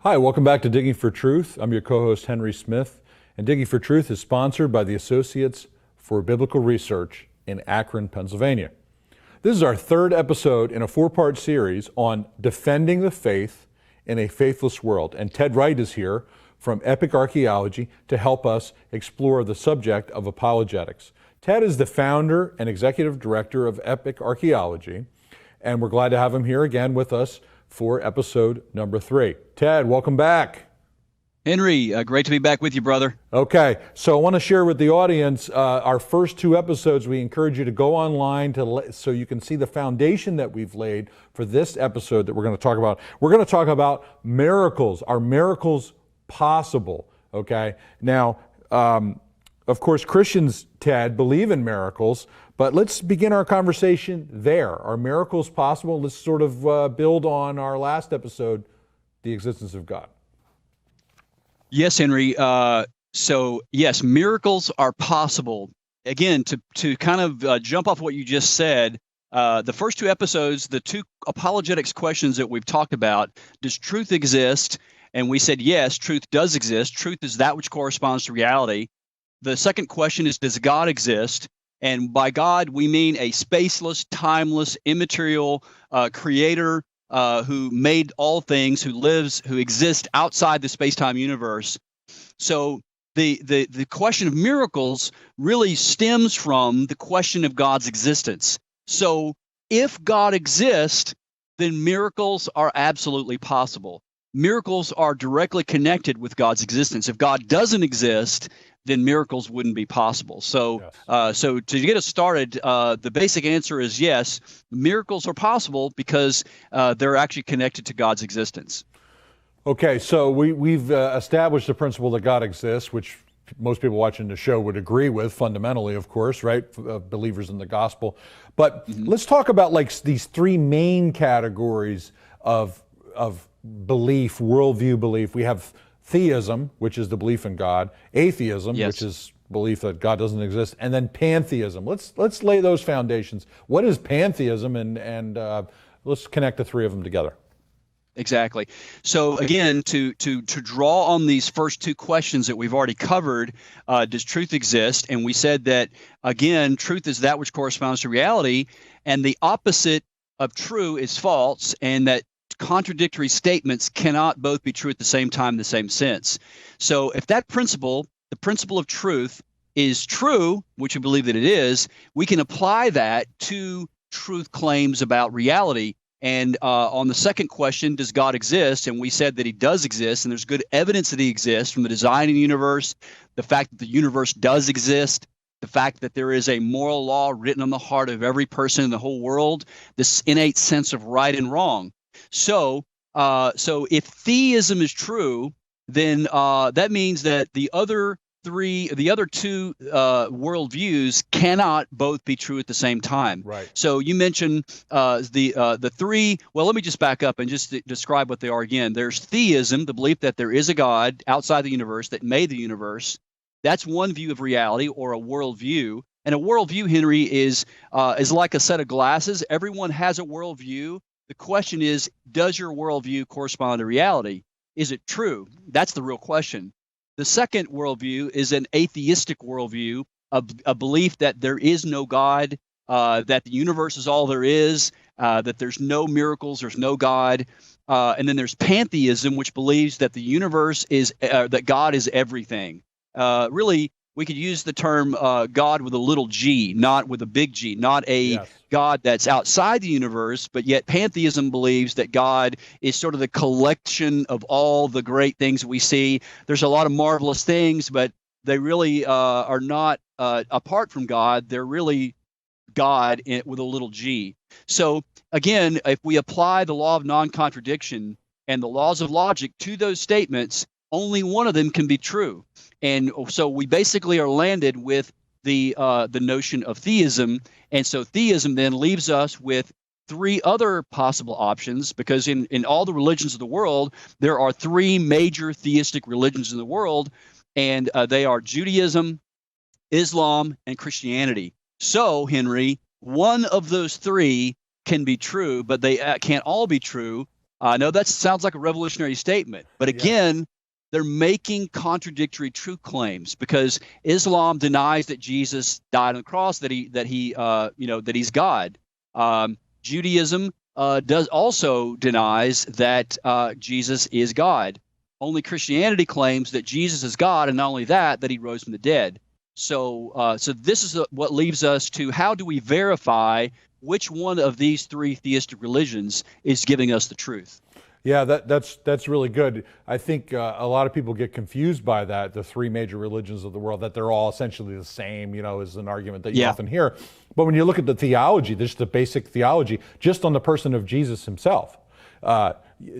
Hi, welcome back to Digging for Truth. I'm your co-host, Henry Smith, and Digging for Truth is sponsored by the Associates for Biblical Research in Akron, Pennsylvania. This is our third episode in a four-part series on defending the faith in a faithless world, and Ted Wright is here from Epic Archaeology to help us explore the subject of apologetics. Ted is the founder and executive director of Epic Archaeology, and we're glad to have him here again with us for episode number 3. Ted, welcome back. Henry, great to be back with you, brother. Okay, so I want to share with the audience our first 2 episodes. We encourage you to go online so you can see the foundation that we've laid for this episode that we're going to talk about. We're going to talk about miracles. Are miracles possible? Okay, now, of course, Christians, Ted, believe in miracles, but let's begin our conversation there. Are miracles possible? Let's sort of build on our last episode, the existence of God. Yes, Henry. So yes, miracles are possible. Again, to kind of jump off what you just said, the first 2 episodes, the 2 apologetics questions that we've talked about, does truth exist? And we said, yes, truth does exist. Truth is that which corresponds to reality. The second question is, does God exist? And by God, we mean a spaceless, timeless, immaterial creator who made all things, who exists outside the space-time universe. So the question of miracles really stems from the question of God's existence. So if God exists, then miracles are absolutely possible. Miracles are directly connected with God's existence. If God doesn't exist, then miracles wouldn't be possible. So, Yes. So to get us started, the basic answer is yes, miracles are possible because they're actually connected to God's existence. Okay, so we've established the principle that God exists, which most people watching the show would agree with fundamentally, of course, right? Believers in the gospel. But let's talk about like these 3 main categories of belief, worldview belief. We have Theism, which is the belief in God, Atheism, Yes. which is belief that God doesn't exist, and then Pantheism. Let's lay those foundations. What is Pantheism, and let's connect the 3 of them together. Exactly. So again, to draw on these first 2 questions that we've already covered, does truth exist? And we said that, again, truth is that which corresponds to reality, and the opposite of true is false, and that contradictory statements cannot both be true at the same time in the same sense. So if that principle, the principle of truth, is true, which we believe that it is, we can apply that to truth claims about reality. And on the second question, does God exist? And we said that he does exist, and there's good evidence that he exists from the design of the universe, the fact that the universe does exist, the fact that there is a moral law written on the heart of every person in the whole world, this innate sense of right and wrong. So if theism is true, then that means that the other 2 worldviews cannot both be true at the same time. Right. So you mentioned the 3. Well, let me just back up and just describe what they are again. There's theism, the belief that there is a God outside the universe that made the universe. That's one view of reality, or a worldview. And a worldview, Henry, is like a set of glasses. Everyone has a worldview. The question is, does your worldview correspond to reality? Is it true? That's the real question. The second worldview is an atheistic worldview, a belief that there is no God, that the universe is all there is, that there's no miracles, there's no God. And then there's pantheism, which believes that the universe is, that God is everything. Really, we could use the term God with a little g, not with a big G, not a Yes. God that's outside the universe, but yet pantheism believes that God is sort of the collection of all the great things we see. There's a lot of marvelous things, but they really are not apart from God. They're really God with a little g. So again, if we apply the law of non-contradiction and the laws of logic to those statements, only one of them can be true. And so we basically are landed with the notion of theism. And so theism then leaves us with 3 other possible options, because in all the religions of the world, there are 3 major theistic religions in the world, and they are Judaism, Islam, and Christianity. So, Henry, one of those 3 can be true, but they can't all be true. I know that sounds like a revolutionary statement, but again, they're making contradictory truth claims, because Islam denies that Jesus died on the cross, that he's God. Judaism does also denies that Jesus is God. Only Christianity claims that Jesus is God, and not only that he rose from the dead. So this is what leaves us to, how do we verify which one of these three theistic religions is giving us the truth? Yeah, that's really good. I think a lot of people get confused by that, the three major religions of the world, that they're all essentially the same, is an argument that you often hear. But when you look at the theology, there's the basic theology, just on the person of Jesus himself,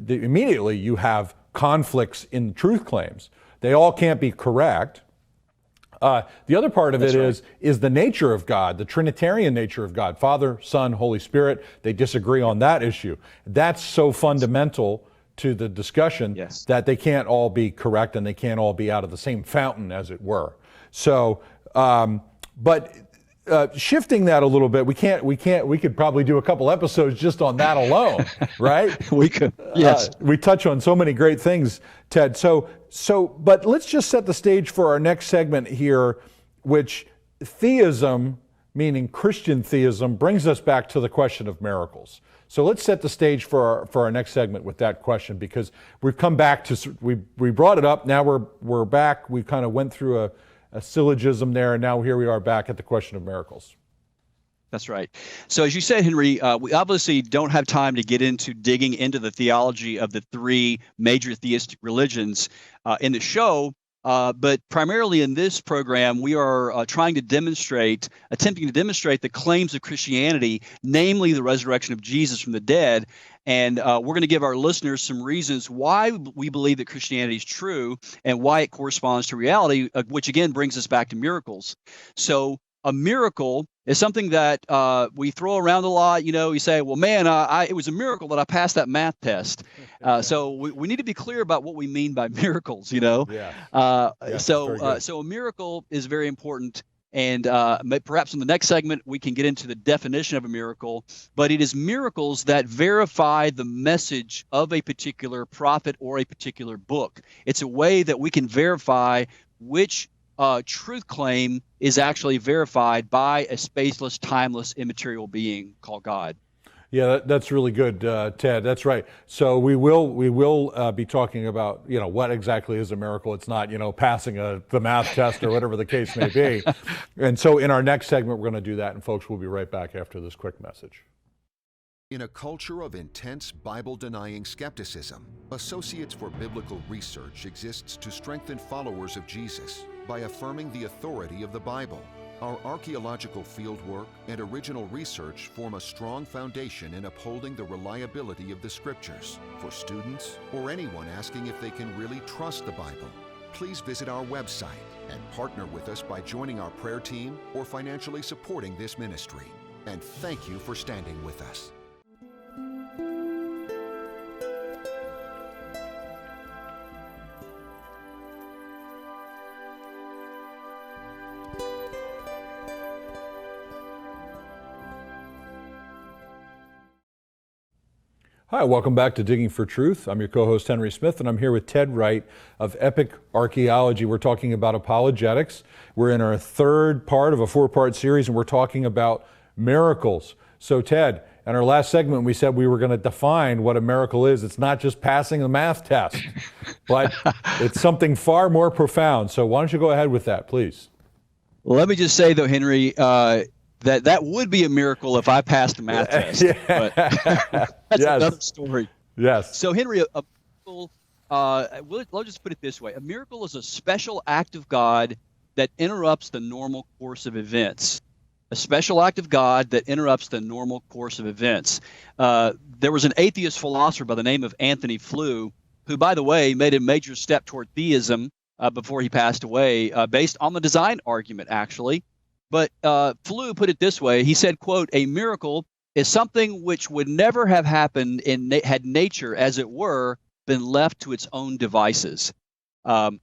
immediately you have conflicts in truth claims. They all can't be correct. The other part of it is the nature of God, the Trinitarian nature of God, Father, Son, Holy Spirit. They disagree on that issue. That's so fundamental to the discussion that they can't all be correct, and they can't all be out of the same fountain, as it were. So, but shifting that a little bit, we could probably do a couple episodes just on that alone, right? We could, yes. We touch on so many great things, Ted. But let's just set the stage for our next segment here, which theism, meaning Christian theism, brings us back to the question of miracles. So let's set the stage for our next segment with that question, because we've come back to, we brought it up, now we're back, we kind of went through a syllogism there, and now here we are back at the question of miracles. That's right. So as you said, Henry, we obviously don't have time to get into digging into the theology of the three major theistic religions in the show, but primarily in this program, we are attempting to demonstrate the claims of Christianity, namely the resurrection of Jesus from the dead. And we're going to give our listeners some reasons why we believe that Christianity is true and why it corresponds to reality, which again brings us back to miracles. So a miracle is something that we throw around a lot. You say, well, man, it was a miracle that I passed that math test. So we need to be clear about what we mean by miracles, So a miracle is very important. And perhaps in the next segment, we can get into the definition of a miracle. But it is miracles that verify the message of a particular prophet or a particular book. It's a way that we can verify which truth claim is actually verified by a spaceless, timeless, immaterial being called God. Yeah, that's really good, Ted. That's right. So we will be talking about what exactly is a miracle. It's not passing the math test or whatever the case may be. And so in our next segment, we're going to do that. And folks, we'll be right back after this quick message. In a culture of intense Bible-denying skepticism, Associates for Biblical Research exists to strengthen followers of Jesus by affirming the authority of the Bible. Our archaeological fieldwork and original research form a strong foundation in upholding the reliability of the Scriptures. For students or anyone asking if they can really trust the Bible, please visit our website and partner with us by joining our prayer team or financially supporting this ministry. And thank you for standing with us. Hi, welcome back to Digging for Truth. I'm your co-host, Henry Smith, and I'm here with Ted Wright of Epic Archaeology. We're talking about apologetics. We're in our third part of a four-part series, and we're talking about miracles. So, Ted, in our last segment, we said we were going to define what a miracle is. It's not just passing the math test, but it's something far more profound. So why don't you go ahead with that, please? Well, let me just say, though, Henry, that would be a miracle if I passed the math test. But that's another story. Yes. So, Henry, a miracle, we'll just put it this way. A miracle is a special act of God that interrupts the normal course of events. A special act of God that interrupts the normal course of events. There was an atheist philosopher by the name of Anthony Flew, who, by the way, made a major step toward theism before he passed away, based on the design argument, actually. But Flew put it this way. He said, quote, "A miracle is something which would never have happened had nature, as it were, been left to its own devices."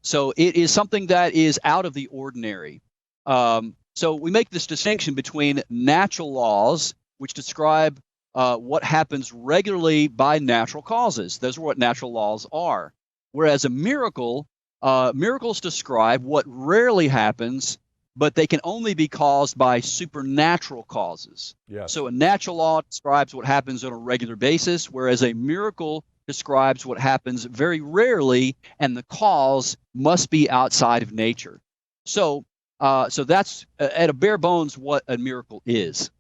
So it is something that is out of the ordinary. So we make this distinction between natural laws, which describe what happens regularly by natural causes. Those are what natural laws are. Whereas a miracle, miracles describe what rarely happens, but they can only be caused by supernatural causes. Yes. So a natural law describes what happens on a regular basis, whereas a miracle describes what happens very rarely, and the cause must be outside of nature. So that's at a bare bones what a miracle is.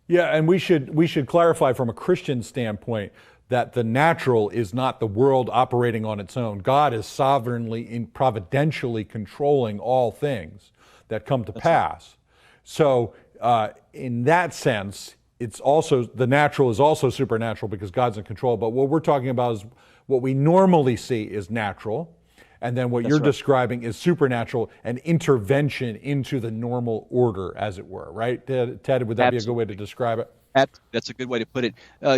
Yeah, and we should clarify from a Christian standpoint that the natural is not the world operating on its own. God is sovereignly, providentially controlling all things that come to pass. Right. So in that sense, it's also, the natural is also supernatural because God's in control. But what we're talking about is what we normally see is natural. And then what you're describing is supernatural, an intervention into the normal order, as it were, right? Ted, would that be a good way to describe it? That's a good way to put it.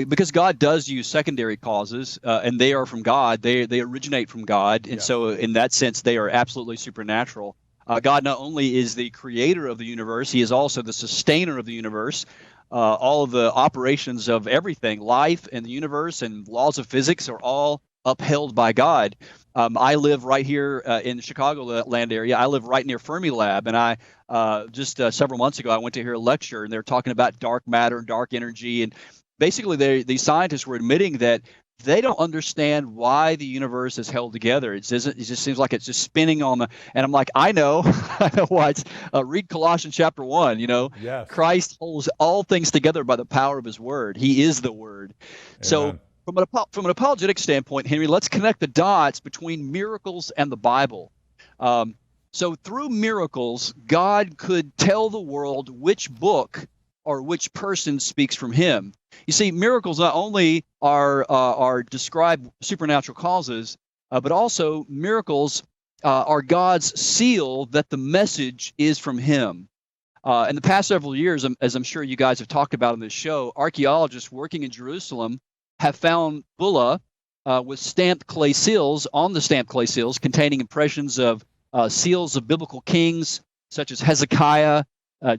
Because God does use secondary causes, and they are from God. They originate from God. And so in that sense, they are absolutely supernatural. God not only is the creator of the universe, he is also the sustainer of the universe. All of the operations of everything, life and the universe and laws of physics are all upheld by God. I live right here in the Chicagoland area. I live right near Fermilab, and I just several months ago I went to hear a lecture, and they're talking about dark matter and dark energy, and basically these scientists were admitting that they don't understand why the universe is held together. It just seems like it's just spinning on the. And I'm like, I know why. It's read Colossians chapter 1. Yes. Christ holds all things together by the power of His Word. He is the Word. Amen. So. From an apologetic standpoint, Henry, let's connect the dots between miracles and the Bible. So through miracles, God could tell the world which book or which person speaks from Him. You see, miracles not only are describe supernatural causes, but also miracles are God's seal that the message is from Him. In the past several years, as I'm sure you guys have talked about on this show, archaeologists working in Jerusalem have found bulla with stamped clay seals on the stamped clay seals containing impressions of seals of biblical kings such as Hezekiah,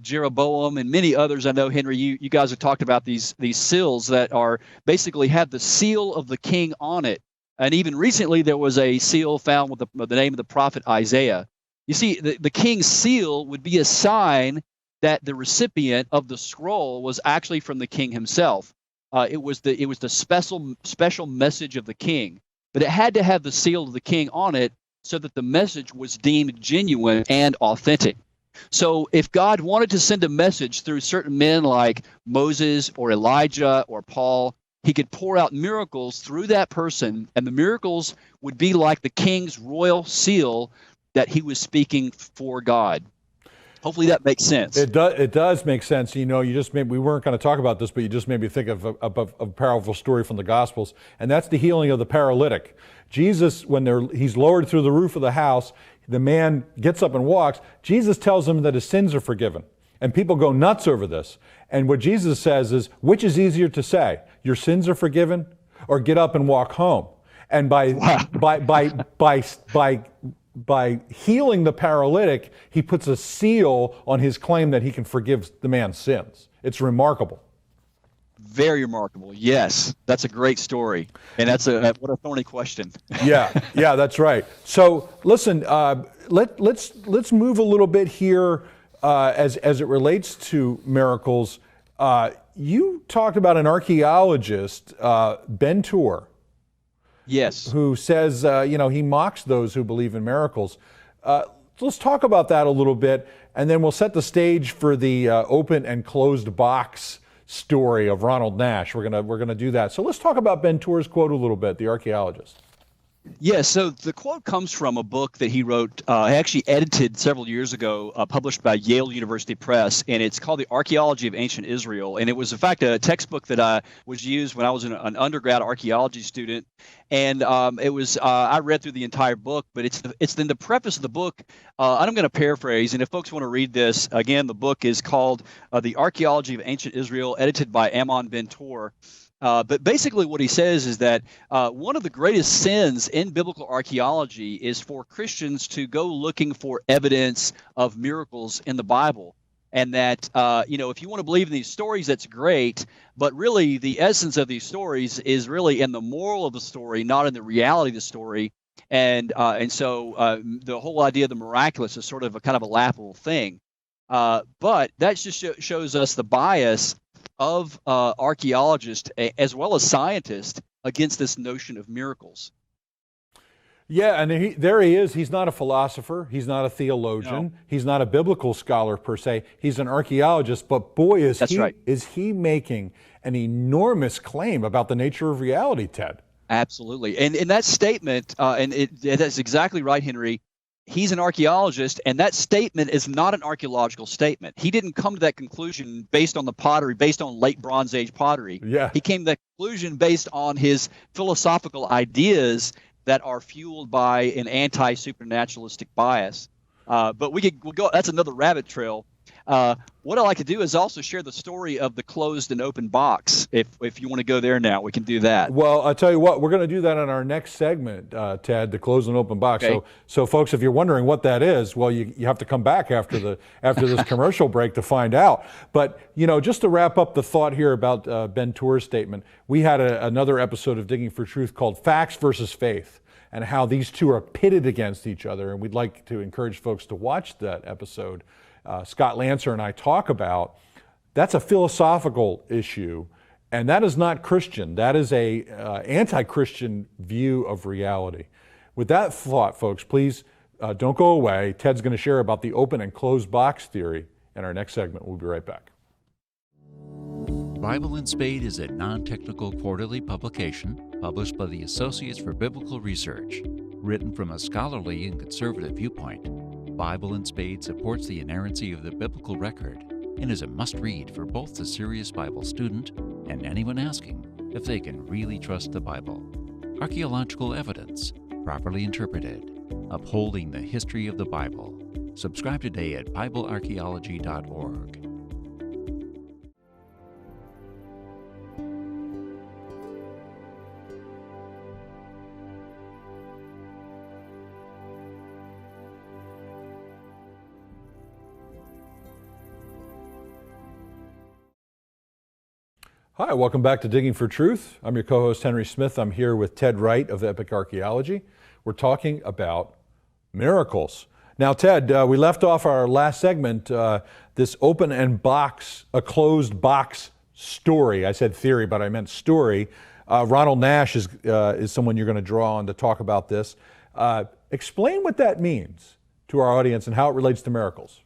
Jeroboam, and many others. I know, Henry, you guys have talked about these seals that are basically have the seal of the king on it. And even recently there was a seal found with the name of the prophet Isaiah. You see, the king's seal would be a sign that the recipient of the scroll was actually from the king himself. It was the special message of the king, but it had to have the seal of the king on it so that the message was deemed genuine and authentic. So if God wanted to send a message through certain men like Moses or Elijah or Paul, He could pour out miracles through that person, and the miracles would be like the king's royal seal that he was speaking for God. Hopefully that makes sense. It does make sense. You just we weren't going to talk about this, but you just made me think of a powerful story from the Gospels, and that's the healing of the paralytic. Jesus, when he's lowered through the roof of the house, the man gets up and walks. Jesus tells him that his sins are forgiven, and people go nuts over this. And what Jesus says is, which is easier to say, your sins are forgiven, or get up and walk home? And by healing the paralytic, he puts a seal on his claim that he can forgive the man's sins. It's remarkable. Very remarkable. Yes, that's a great story, and what a thorny question. yeah, that's right. So listen, let's move a little bit here as it relates to miracles. You talked about an archaeologist, Ben Tour. Yes. Who says, he mocks those who believe in miracles. Let's talk about that a little bit, and then we'll set the stage for the open and closed box story of Ronald Nash. We're gonna do that. So let's talk about Ben Tour's quote a little bit, the archaeologist. Yes, so the quote comes from a book that he wrote, actually edited several years ago, published by Yale University Press, and it's called The Archaeology of Ancient Israel. And it was, in fact, a textbook that was used when I was an undergrad archaeology student. And it was I read through the entire book, but it's in the preface of the book. I'm going to paraphrase, and if folks want to read this, again, the book is called The Archaeology of Ancient Israel, edited by Amon Ben Tour. But basically what he says is that one of the greatest sins in biblical archaeology is for Christians to go looking for evidence of miracles in the Bible. and that if you want to believe in these stories, that's great. But really, the essence of these stories is really in the moral of the story, not in the reality of the story. And so the whole idea of the miraculous is sort of a kind of a laughable thing. But that just shows us the bias of archaeologists as well as scientists against this notion of miracles. Yeah, and there he is. He's not a philosopher. He's not a theologian. No. He's not a biblical scholar per se. He's an archaeologist. But boy, is he making an enormous claim about the nature of reality, Ted. Absolutely. And in that statement, that's exactly right, Henry. He's an archaeologist, and that statement is not an archaeological statement. He didn't come to that conclusion based on the pottery, based on late Bronze Age pottery. Yeah. He came to that conclusion based on his philosophical ideas that are fueled by an anti-supernaturalistic bias. But we'll go. That's another rabbit trail. What I like to do is also share the story of the closed and open box. If you want to go there now, we can do that. Well, I'll tell you what, we're going to do that in our next segment, Ted, the closed and open box. Okay. So folks, if you're wondering what that is, well, you have to come back after this commercial break to find out. But, just to wrap up the thought here about Ben Tour's statement, we had another episode of Digging for Truth called Facts versus Faith, and how these two are pitted against each other. And we'd like to encourage folks to watch that episode. Scott Lancer and I talk about, that's a philosophical issue, and that is not Christian. That is a anti-Christian view of reality. With that thought, folks, please don't go away. Ted's going to share about the open and closed box theory in our next segment. We'll be right back. Bible and Spade is a non-technical quarterly publication published by the Associates for Biblical Research. Written from a scholarly and conservative viewpoint, Bible and Spade supports the inerrancy of the biblical record and is a must-read for both the serious Bible student and anyone asking if they can really trust the Bible. Archaeological evidence, properly interpreted, upholding the history of the Bible. Subscribe today at BibleArchaeology.org. Hi, welcome back to Digging for Truth. I'm your co-host, Henry Smith. I'm here with Ted Wright of Epic Archaeology. We're talking about miracles. Now, Ted, we left off our last segment, this open and box, a closed box story. I said theory, but I meant story. Ronald Nash is someone you're going to draw on to talk about this. Explain what that means to our audience and how it relates to miracles.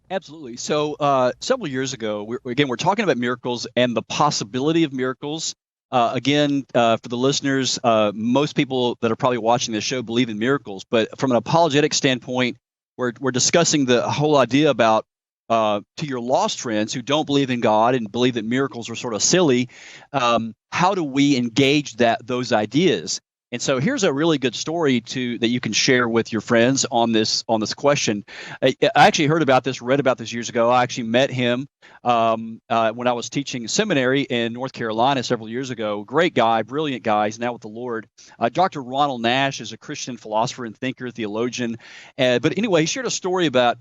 Absolutely. So several years ago, we're talking about miracles and the possibility of miracles. For the listeners, most people that are probably watching this show believe in miracles. But from an apologetic standpoint, we're discussing the whole idea about to your lost friends who don't believe in God and believe that miracles are sort of silly, how do we engage those ideas? And so here's a really good story that you can share with your friends on this question. I actually read about this years ago. I actually met him when I was teaching seminary in North Carolina several years ago. Great guy, brilliant guy. He's now with the Lord. Dr. Ronald Nash is a Christian philosopher and thinker, theologian. But anyway, he shared a story about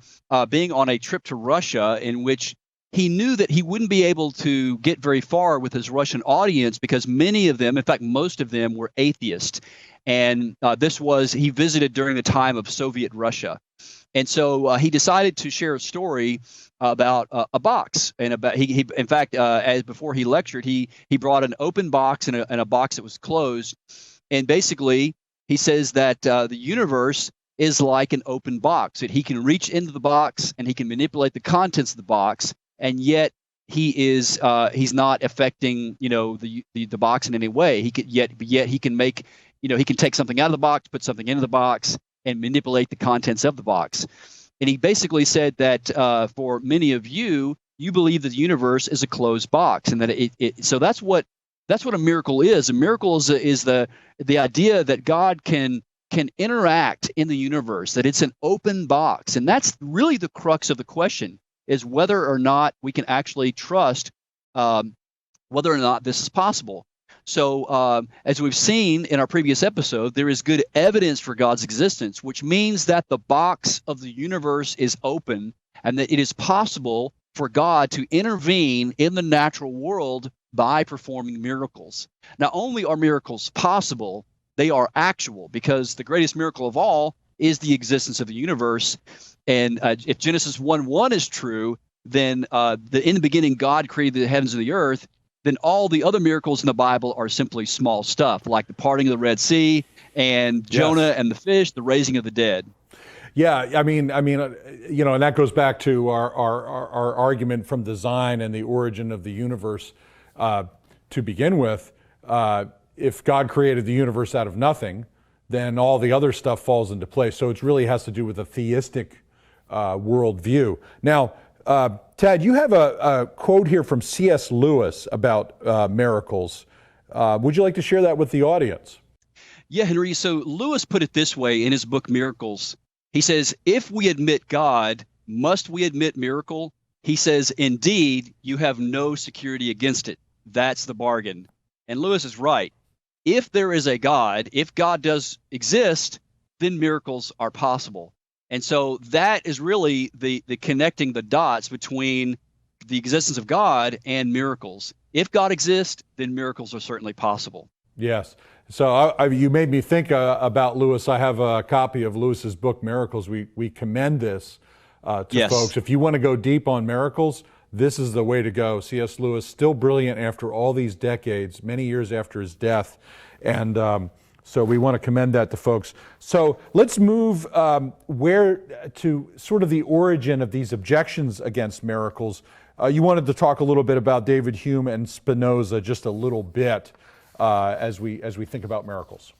being on a trip to Russia in which he knew that he wouldn't be able to get very far with his Russian audience because many of them, in fact, most of them were atheists. And he visited during the time of Soviet Russia. And so he decided to share a story about a box. And about as before he lectured, he brought an open box and a box that was closed. And basically, he says that the universe is like an open box, that he can reach into the box and he can manipulate the contents of the box. And yet he's not affecting, the box in any way. He can make, he can take something out of the box, put something into the box, and manipulate the contents of the box. And he basically said that for many of you believe that the universe is a closed box, and that so that's what a miracle is. A miracle is the idea that God can interact in the universe, that it's an open box, and that's really the crux of the question. Is whether or not we can actually trust whether or not this is possible. So as we've seen in our previous episode, there is good evidence for God's existence, which means that the box of the universe is open and that it is possible for God to intervene in the natural world by performing miracles. Not only are miracles possible, they are actual, because the greatest miracle of all is the existence of the universe. And if Genesis 1:1 is true, then in the beginning God created the heavens and the earth, then all the other miracles in the Bible are simply small stuff, like the parting of the Red Sea and Jonah and the fish, the raising of the dead. Yeah, I mean, and that goes back to our argument from design and the origin of the universe to begin with. If God created the universe out of nothing, then all the other stuff falls into place. So it really has to do with a theistic worldview. Now, Ted, you have a quote here from C.S. Lewis about miracles. Would you like to share that with the audience? Yeah, Henry. So Lewis put it this way in his book Miracles. He says, if we admit God, must we admit miracle? He says, indeed, you have no security against it. That's the bargain. And Lewis is right. If there is a God, if God does exist, then miracles are possible. And so that is really the connecting the dots between the existence of God and miracles. If God exists, then miracles are certainly possible. Yes. So you made me think about Lewis. I have a copy of Lewis's book, Miracles. We commend this to folks. If you want to go deep on miracles, this is the way to go. C.S. Lewis, still brilliant after all these decades, many years after his death. And so we want to commend that to folks. So let's move to sort of the origin of these objections against miracles. You wanted to talk a little bit about David Hume and Spinoza, just a little bit. As we think about miracles.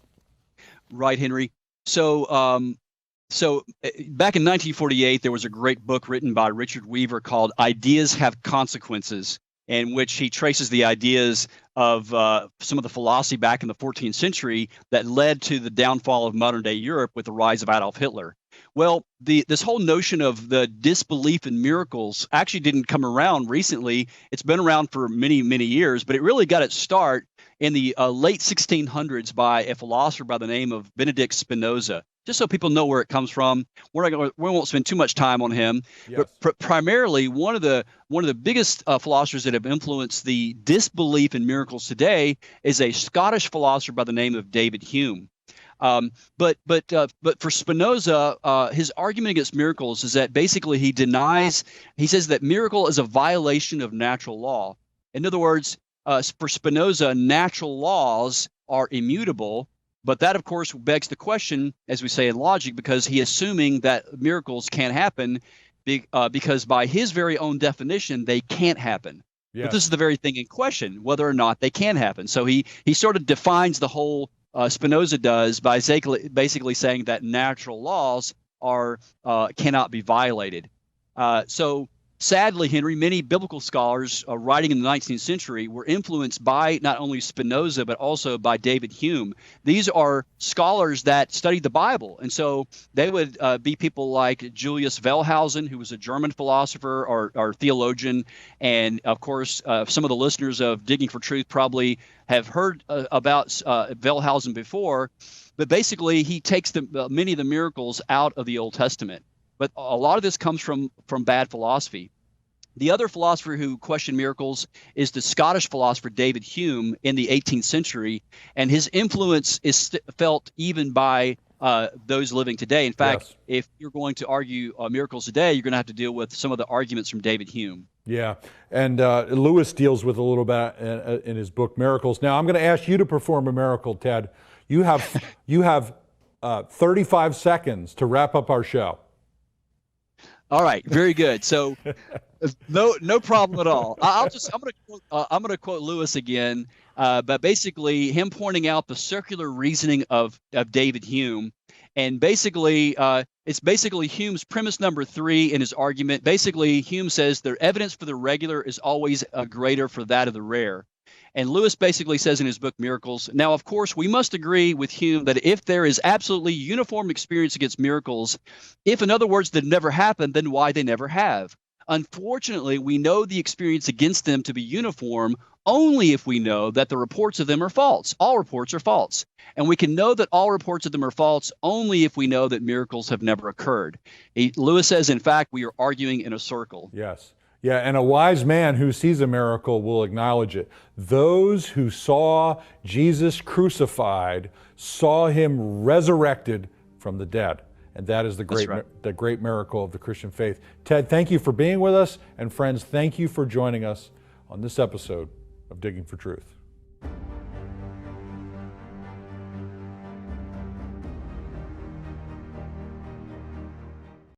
Right, Henry. So back in 1948, there was a great book written by Richard Weaver called Ideas Have Consequences, in which he traces the ideas of some of the philosophy back in the 14th century that led to the downfall of modern-day Europe with the rise of Adolf Hitler. Well, this whole notion of the disbelief in miracles actually didn't come around recently. It's been around for many, many years, but it really got its start in the late 1600s by a philosopher by the name of Benedict Spinoza. Just so people know where it comes from, we won't spend too much time on him. Yes. But primarily, one of the biggest philosophers that have influenced the disbelief in miracles today is a Scottish philosopher by the name of David Hume. But for Spinoza, his argument against miracles is that basically he says that miracle is a violation of natural law. In other words, for Spinoza, natural laws are immutable, but that, of course, begs the question, as we say in logic, because he is assuming that miracles can't happen because by his very own definition, they can't happen. Yes. But this is the very thing in question, whether or not they can happen. So he sort of defines the whole Spinoza does by basically saying that natural laws cannot be violated. So sadly, Henry, many biblical scholars writing in the 19th century were influenced by not only Spinoza, but also by David Hume. These are scholars that studied the Bible. And so they would be people like Julius Wellhausen, who was a German philosopher or theologian. And of course, some of the listeners of Digging for Truth probably have heard about Wellhausen before. But basically, he takes many of the miracles out of the Old Testament. But a lot of this comes from bad philosophy. The other philosopher who questioned miracles is the Scottish philosopher David Hume in the 18th century, and his influence is felt even by those living today. In fact, if you're going to argue miracles today, you're going to have to deal with some of the arguments from David Hume. Yeah, and Lewis deals with a little bit in his book Miracles. Now, I'm going to ask you to perform a miracle, Ted. You have 35 seconds to wrap up our show. All right, very good. So, no problem at all. I'm going to quote Lewis again, but basically him pointing out the circular reasoning of David Hume, and basically it's basically Hume's premise number 3 in his argument. Basically, Hume says the evidence for the regular is always greater for that of the rare. And Lewis basically says in his book Miracles, now, of course, we must agree with Hume that if there is absolutely uniform experience against miracles, if, in other words, they never happened, then why they never have. Unfortunately, we know the experience against them to be uniform only if we know that the reports of them are false. All reports are false. And we can know that all reports of them are false only if we know that miracles have never occurred. Lewis says, in fact, we are arguing in a circle. Yes. Yeah, and a wise man who sees a miracle will acknowledge it. Those who saw Jesus crucified saw him resurrected from the dead. And that is the great miracle of the Christian faith. Ted, thank you for being with us. And friends, thank you for joining us on this episode of Digging for Truth.